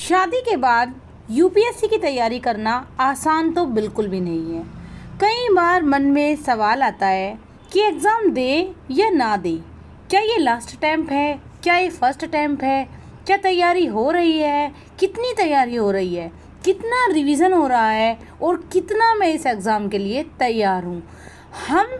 शादी के बाद यूपीएससी की तैयारी करना आसान तो बिल्कुल भी नहीं है। कई बार मन में सवाल आता है कि एग्ज़ाम दे या ना दे, क्या ये लास्ट अटेम्प्ट है, क्या ये फर्स्ट अटेम्प्ट है, क्या तैयारी हो रही है, कितनी तैयारी हो रही है, कितना रिवीजन हो रहा है और कितना मैं इस एग्ज़ाम के लिए तैयार हूँ। हम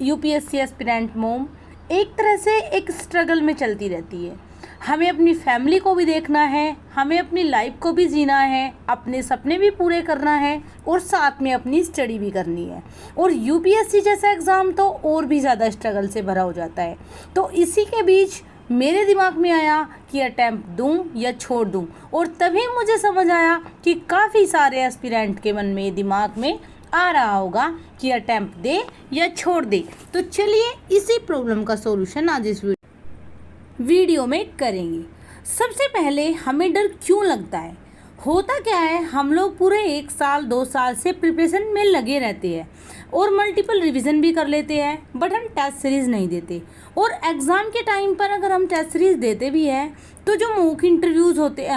यूपीएससी एस्पिरेंट मोम एक तरह से एक स्ट्रगल में चलती रहती है। हमें अपनी फैमिली को भी देखना है, हमें अपनी लाइफ को भी जीना है, अपने सपने भी पूरे करना है और साथ में अपनी स्टडी भी करनी है। और यूपीएससी जैसा एग्ज़ाम तो और भी ज़्यादा स्ट्रगल से भरा हो जाता है। तो इसी के बीच मेरे दिमाग में आया कि अटैम्प्ट दूं या छोड़ दूं, और तभी मुझे समझ आया कि काफ़ी सारे एस्पिरेंट के मन में, दिमाग में आ रहा होगा कि अटैम्प्ट दे या छोड़ दे। तो चलिए इसी प्रॉब्लम का सॉल्यूशन आज इस वीडियो में करेंगे। सबसे पहले हमें डर क्यों लगता है? होता क्या है, हम लोग पूरे 1 साल 2 साल से प्रिपरेशन में लगे रहते हैं और मल्टीपल रिवीजन भी कर लेते हैं, बट हम टेस्ट सीरीज़ नहीं देते। और एग्ज़ाम के टाइम पर अगर हम टेस्ट सीरीज़ देते भी हैं तो जो मॉक इंटरव्यूज़ होते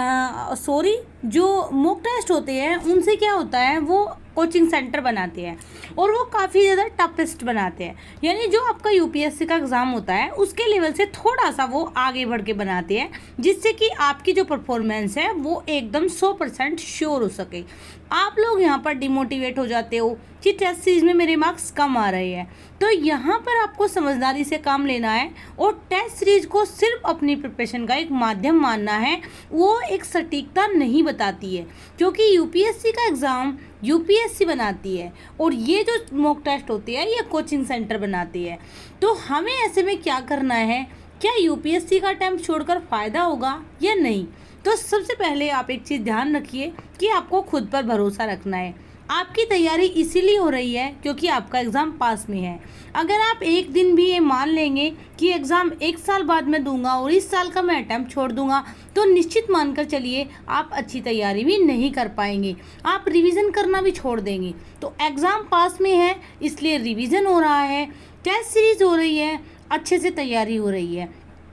जो मॉक टेस्ट होते हैं उनसे क्या होता है, वो कोचिंग सेंटर बनाते हैं और वो काफ़ी ज़्यादा टफेस्ट बनाते हैं। यानी जो आपका यूपीएससी का एग्ज़ाम होता है उसके लेवल से थोड़ा सा वो आगे बढ़ के बनाते हैं, जिससे कि आपकी जो परफॉर्मेंस है वो एकदम 100% श्योर हो सके। आप लोग यहाँ पर डिमोटिवेट हो जाते हो कि टेस्ट सीरीज में मेरे मार्क्स कम आ रहे हैं। तो यहाँ पर आपको समझदारी से काम लेना है और टेस्ट सीरीज को सिर्फ अपनी प्रिपरेशन का एक माध्यम मानना है। वो एक सटीकता नहीं बताती है, क्योंकि यूपीएससी का एग्ज़ाम यूपीएससी बनाती है और ये जो मॉक टेस्ट होती है ये कोचिंग सेंटर बनाती है। तो हमें ऐसे में क्या करना है, क्या यूपीएससी का अटेम्प्ट छोड़कर फ़ायदा होगा या नहीं? तो सबसे पहले आप एक चीज़ ध्यान रखिए कि आपको खुद पर भरोसा रखना है। आपकी तैयारी इसीलिए हो रही है क्योंकि आपका एग्ज़ाम पास में है। अगर आप एक दिन भी ये मान लेंगे कि एग्ज़ाम 1 साल बाद मैं दूंगा और इस साल का मैं अटैम्प्ट छोड़ दूंगा, तो निश्चित मानकर चलिए आप अच्छी तैयारी भी नहीं कर पाएंगे, आप रिवीजन करना भी छोड़ देंगे। तो एग्ज़ाम पास में है इसलिए रिवीजन हो रहा है, टेस्ट सीरीज़ हो रही है, अच्छे से तैयारी हो रही है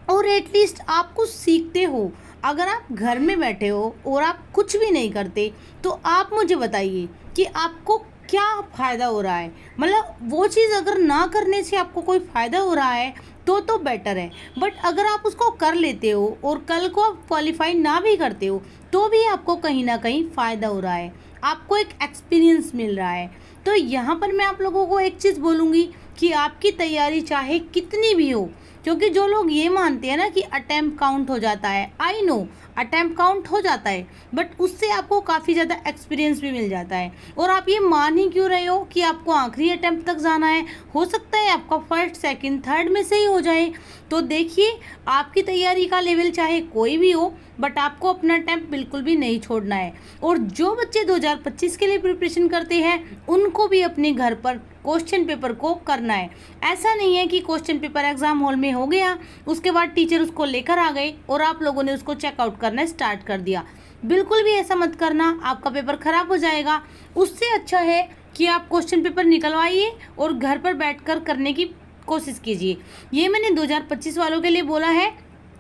और एटलीस्ट आप कुछ सीखते हो। अगर आप घर में बैठे हो और आप कुछ भी नहीं करते तो आप मुझे बताइए कि आपको क्या फ़ायदा हो रहा है। मतलब वो चीज़ अगर ना करने से आपको कोई फ़ायदा हो रहा है तो बेटर है, बट अगर आप उसको कर लेते हो और कल को आप क्वालिफाई ना भी करते हो तो भी आपको कहीं ना कहीं फ़ायदा हो रहा है, आपको एक एक्सपीरियंस मिल रहा है। तो यहाँ पर मैं आप लोगों को एक चीज़ बोलूँगी कि आपकी तैयारी चाहे कितनी भी हो, क्योंकि जो लोग ये मानते हैं ना कि अटेम्प्ट काउंट हो जाता है, आई नो अटेम्प्ट काउंट हो जाता है, बट उससे आपको काफ़ी ज़्यादा एक्सपीरियंस भी मिल जाता है। और आप ये मान ही क्यों रहे हो कि आपको आखिरी अटेम्प्ट तक जाना है? हो सकता है आपका फर्स्ट सेकंड थर्ड में से ही हो जाए। तो देखिए, आपकी तैयारी का लेवल चाहे कोई भी हो, बट आपको अपना अटेम्प्ट बिल्कुल भी नहीं छोड़ना है। और जो बच्चे 2025 के लिए प्रिपरेशन करते हैं उनको भी अपने घर पर क्वेश्चन पेपर को करना है। ऐसा नहीं है कि क्वेश्चन पेपर एग्ज़ाम हॉल में हो गया, उसके बाद टीचर उसको लेकर आ गए और आप लोगों ने उसको चेकआउट करना स्टार्ट कर दिया। बिल्कुल भी ऐसा मत करना, आपका पेपर ख़राब हो जाएगा। उससे अच्छा है कि आप क्वेश्चन पेपर निकलवाइए और घर पर बैठकर करने की कोशिश कीजिए। ये मैंने 2025 वालों के लिए बोला है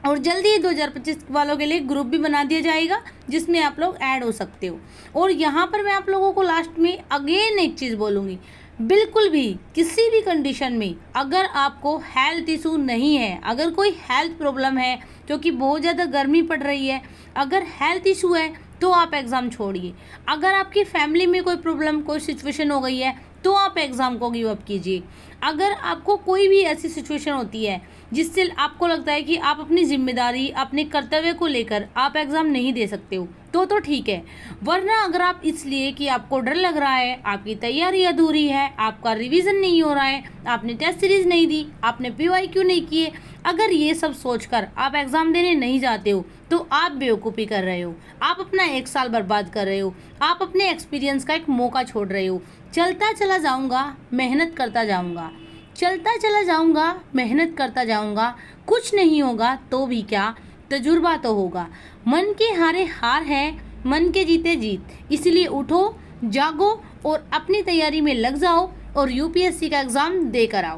और जल्दी ही 2025 वालों के लिए ग्रुप भी बना दिया जाएगा जिसमें आप लोग ऐड हो सकते हो। और यहाँ पर मैं आप लोगों को लास्ट में अगेन एक चीज़ बोलूँगी, बिल्कुल भी किसी भी कंडीशन में अगर आपको हेल्थ इशू नहीं है, अगर कोई हेल्थ प्रॉब्लम है क्योंकि बहुत ज़्यादा गर्मी पड़ रही है, अगर हेल्थ इशू है तो आप एग्ज़ाम छोड़िए। अगर आपकी फैमिली में कोई प्रॉब्लम, कोई सिचुएशन हो गई है तो आप एग्ज़ाम को गिव अप कीजिए। अगर आपको कोई भी ऐसी सिचुएशन होती है जिससे आपको लगता है कि आप अपनी जिम्मेदारी, अपने कर्तव्य को लेकर आप एग्ज़ाम नहीं दे सकते हो तो ठीक है, वरना अगर आप इसलिए कि आपको डर लग रहा है, आपकी तैयारी अधूरी है, आपका रिवीजन नहीं हो रहा है, आपने टेस्ट सीरीज़ नहीं दी, आपने पीवाईक्यू नहीं किए, अगर ये सब सोचकर आप एग्ज़ाम देने नहीं जाते हो तो आप बेवकूफ़ी कर रहे हो, आप अपना 1 साल बर्बाद कर रहे हो, आप अपने एक्सपीरियंस का एक मौका छोड़ रहे हो। चलता चला जाऊँगा, मेहनत करता जाऊँगा, चलता चला जाऊँगा, मेहनत करता जाऊँगा, कुछ नहीं होगा तो भी क्या, तजुर्बा तो होगा। मन के हारे हार है, मन के जीते जीत। इसलिए उठो, जागो और अपनी तैयारी में लग जाओ और यूपीएससी का एग्ज़ाम देकर आओ।